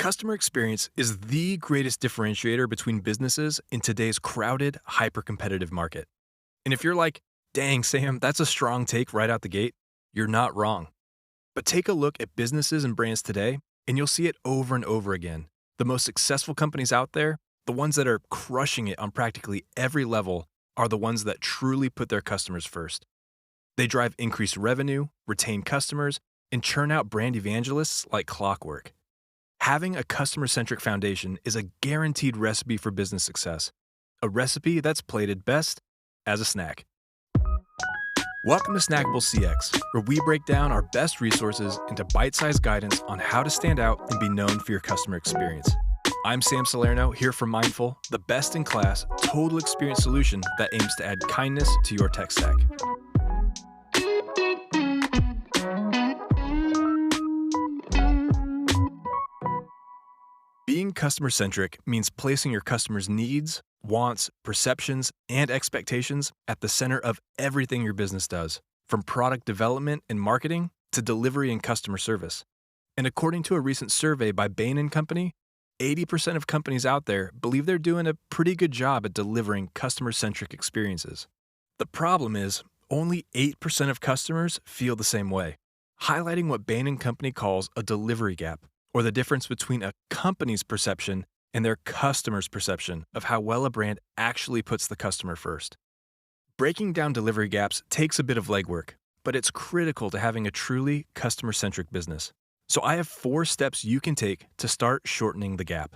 Customer experience is the greatest differentiator between businesses in today's crowded, hyper-competitive market. And if you're like, dang, Sam, that's a strong take right out the gate, you're not wrong. But take a look at businesses and brands today, and you'll see it over and over again. The most successful companies out there, the ones that are crushing it on practically every level, are the ones that truly put their customers first. They drive increased revenue, retain customers, and churn out brand evangelists like clockwork. Having a customer-centric foundation is a guaranteed recipe for business success, a recipe that's plated best as a snack. Welcome to Snackable CX, where we break down our best resources into bite-sized guidance on how to stand out and be known for your customer experience. I'm Sam Salerno, here for Mindful, the best-in-class, total experience solution that aims to add kindness to your tech stack. Being customer-centric means placing your customers' needs, wants, perceptions, and expectations at the center of everything your business does, from product development and marketing to delivery and customer service. And according to a recent survey by Bain & Company, 80% of companies out there believe they're doing a pretty good job at delivering customer-centric experiences. The problem is, only 8% of customers feel the same way, highlighting what Bain & Company calls a delivery gap, or the difference between a company's perception and their customer's perception of how well a brand actually puts the customer first. Breaking down delivery gaps takes a bit of legwork, but it's critical to having a truly customer-centric business. So I have 4 steps you can take to start shortening the gap.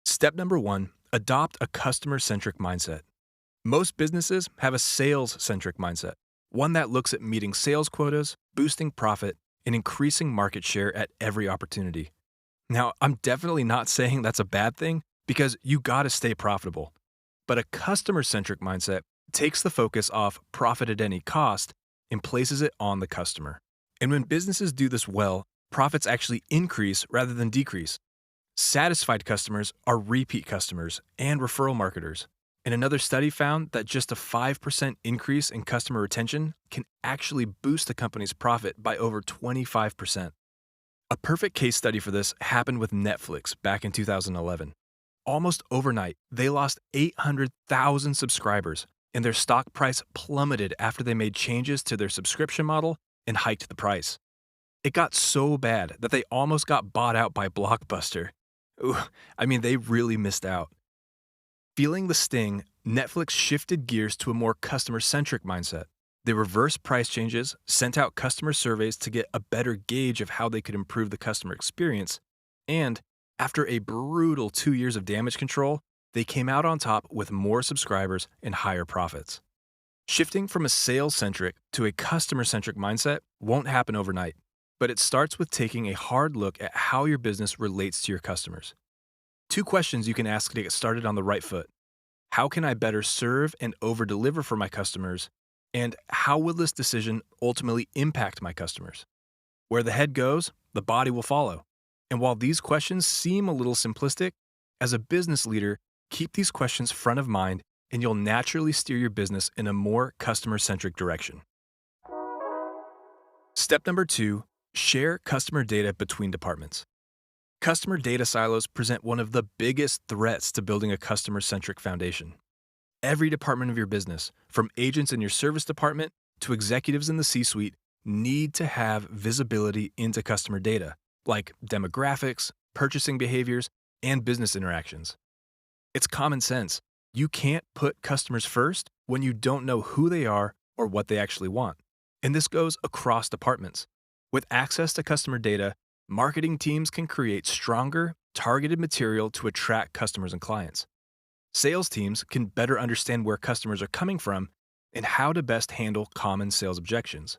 Step number 1, adopt a customer-centric mindset. Most businesses have a sales-centric mindset, one that looks at meeting sales quotas, boosting profit, and increasing market share at every opportunity. Now, I'm definitely not saying that's a bad thing, because you gotta stay profitable. But a customer-centric mindset takes the focus off profit at any cost and places it on the customer. And when businesses do this well, profits actually increase rather than decrease. Satisfied customers are repeat customers and referral marketers. And another study found that just a 5% increase in customer retention can actually boost a company's profit by over 25%. A perfect case study for this happened with Netflix back in 2011. Almost overnight, they lost 800,000 subscribers, and their stock price plummeted after they made changes to their subscription model and hiked the price. It got so bad that they almost got bought out by Blockbuster. They really missed out. Feeling the sting, Netflix shifted gears to a more customer-centric mindset. They reversed price changes, sent out customer surveys to get a better gauge of how they could improve the customer experience, and after a brutal 2 years of damage control, they came out on top with more subscribers and higher profits. Shifting from a sales-centric to a customer-centric mindset won't happen overnight, but it starts with taking a hard look at how your business relates to your customers. 2 questions you can ask to get started on the right foot. How can I better serve and over-deliver for my customers? And how will this decision ultimately impact my customers? Where the head goes, the body will follow. And while these questions seem a little simplistic, as a business leader, keep these questions front of mind and you'll naturally steer your business in a more customer-centric direction. Step number 2, share customer data between departments. Customer data silos present one of the biggest threats to building a customer-centric foundation. Every department of your business, from agents in your service department to executives in the C-suite, need to have visibility into customer data, like demographics, purchasing behaviors, and business interactions. It's common sense. You can't put customers first when you don't know who they are or what they actually want. And this goes across departments. With access to customer data, marketing teams can create stronger, targeted material to attract customers and clients. Sales teams can better understand where customers are coming from and how to best handle common sales objections.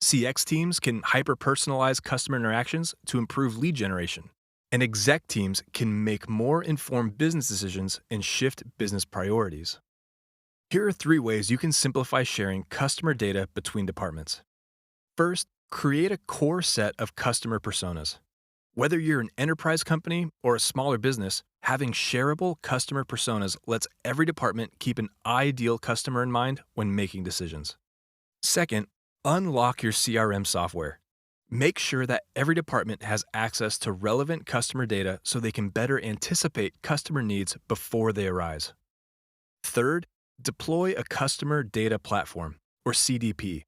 CX teams can hyper-personalize customer interactions to improve lead generation. And exec teams can make more informed business decisions and shift business priorities. Here are 3 ways you can simplify sharing customer data between departments. First, create a core set of customer personas. Whether you're an enterprise company or a smaller business, having shareable customer personas lets every department keep an ideal customer in mind when making decisions. Second, Unlock your CRM software. Make sure that every department has access to relevant customer data so they can better anticipate customer needs before they arise. Third, deploy a customer data platform, or CDP.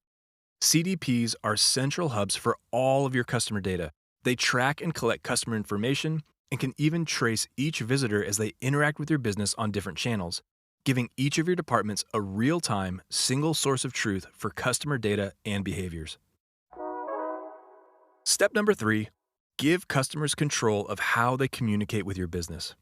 CDPs are central hubs for all of your customer data. They track and collect customer information and can even trace each visitor as they interact with your business on different channels, giving each of your departments a real-time, single source of truth for customer data and behaviors. Step number 3, give customers control of how they communicate with your business.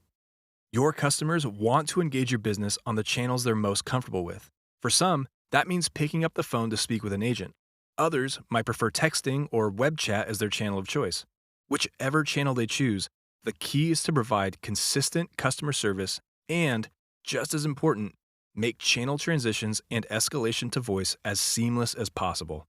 Your customers want to engage your business on the channels they're most comfortable with. For some, that means picking up the phone to speak with an agent. Others might prefer texting or web chat as their channel of choice. Whichever channel they choose, the key is to provide consistent customer service and, just as important, make channel transitions and escalation to voice as seamless as possible.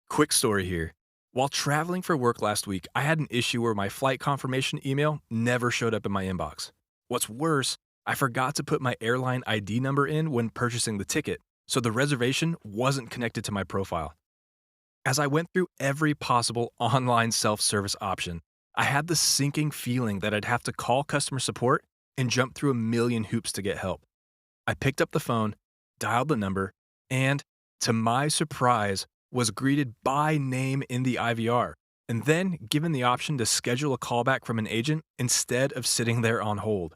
Quick story here. While traveling for work last week, I had an issue where my flight confirmation email never showed up in my inbox. What's worse, I forgot to put my airline ID number in when purchasing the ticket, so the reservation wasn't connected to my profile. As I went through every possible online self-service option, I had the sinking feeling that I'd have to call customer support and jump through a million hoops to get help. I picked up the phone, dialed the number, and, to my surprise, was greeted by name in the IVR, and then given the option to schedule a callback from an agent instead of sitting there on hold.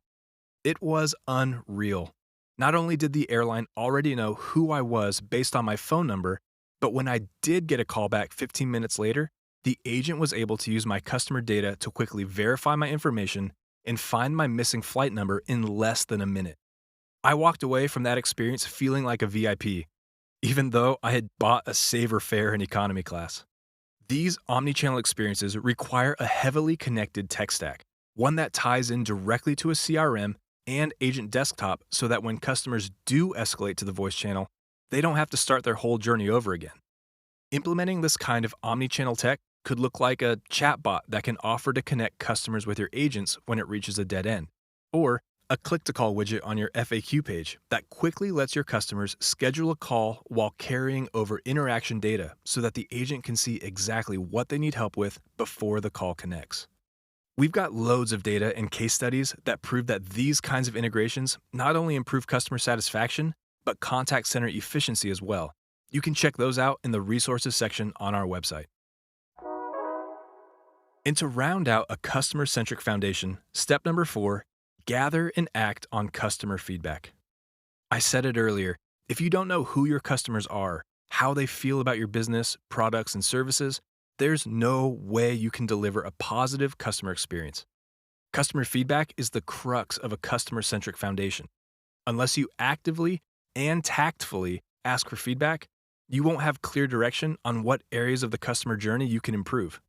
It was unreal. Not only did the airline already know who I was based on my phone number, but when I did get a callback 15 minutes later, the agent was able to use my customer data to quickly verify my information and find my missing flight number in less than a minute. I walked away from that experience feeling like a VIP, even though I had bought a saver fare in economy class. These omnichannel experiences require a heavily connected tech stack, one that ties in directly to a CRM and agent desktop so that when customers do escalate to the voice channel, they don't have to start their whole journey over again. Implementing this kind of omnichannel tech could look like a chatbot that can offer to connect customers with your agents when it reaches a dead end, or a click-to-call widget on your FAQ page that quickly lets your customers schedule a call while carrying over interaction data so that the agent can see exactly what they need help with before the call connects. We've got loads of data and case studies that prove that these kinds of integrations not only improve customer satisfaction, but contact center efficiency as well. You can check those out in the resources section on our website. And to round out a customer-centric foundation, step number 4, gather and act on customer feedback. I said it earlier, if you don't know who your customers are, how they feel about your business, products, and services, there's no way you can deliver a positive customer experience. Customer feedback is the crux of a customer-centric foundation. Unless you actively and tactfully ask for feedback, you won't have clear direction on what areas of the customer journey you can improve.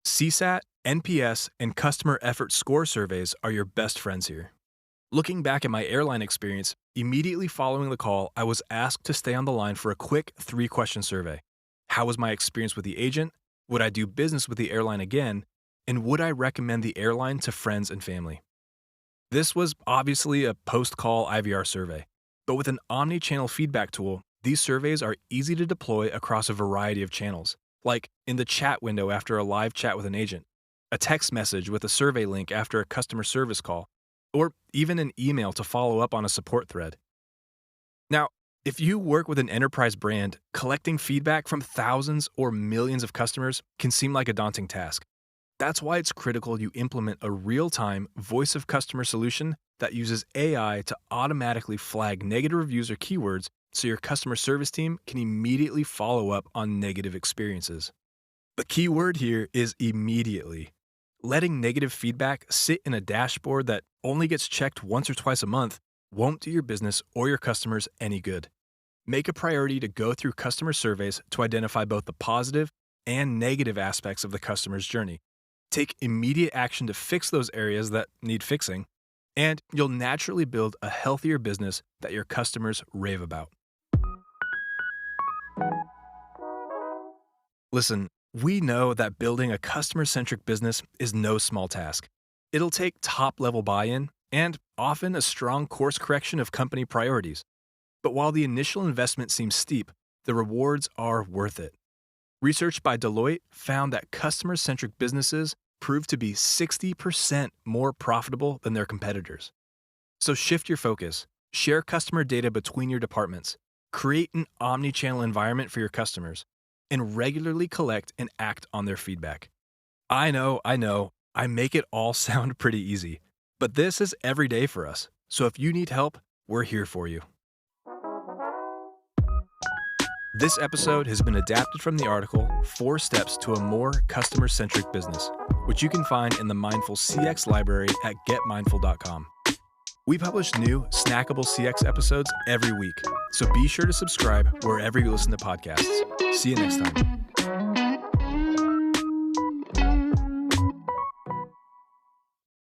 CSAT, NPS, and customer effort score surveys are your best friends here. Looking back at my airline experience, immediately following the call, I was asked to stay on the line for a quick 3-question survey. How was my experience with the agent? Would I do business with the airline again? And would I recommend the airline to friends and family? This was obviously a post-call IVR survey, but with an omni-channel feedback tool, these surveys are easy to deploy across a variety of channels, like in the chat window after a live chat with an agent, a text message with a survey link after a customer service call, or even an email to follow up on a support thread. Now, if you work with an enterprise brand, collecting feedback from thousands or millions of customers can seem like a daunting task. That's why it's critical you implement a real-time voice of customer solution that uses AI to automatically flag negative reviews or keywords so your customer service team can immediately follow up on negative experiences. The key word here is immediately. Letting negative feedback sit in a dashboard that only gets checked once or twice a month won't do your business or your customers any good. Make a priority to go through customer surveys to identify both the positive and negative aspects of the customer's journey. Take immediate action to fix those areas that need fixing, and you'll naturally build a healthier business that your customers rave about. Listen, we know that building a customer-centric business is no small task. It'll take top-level buy-in and often a strong course correction of company priorities. But while the initial investment seems steep, the rewards are worth it. Research by Deloitte found that customer-centric businesses proved to be 60% more profitable than their competitors. So shift your focus, share customer data between your departments, create an omni-channel environment for your customers, and regularly collect and act on their feedback. I know, I make it all sound pretty easy, but this is every day for us. So if you need help, we're here for you. This episode has been adapted from the article 4 Steps to a More Customer-Centric Business, which you can find in the Mindful CX library at getmindful.com. We publish new Snackable CX episodes every week, so be sure to subscribe wherever you listen to podcasts. See you next time.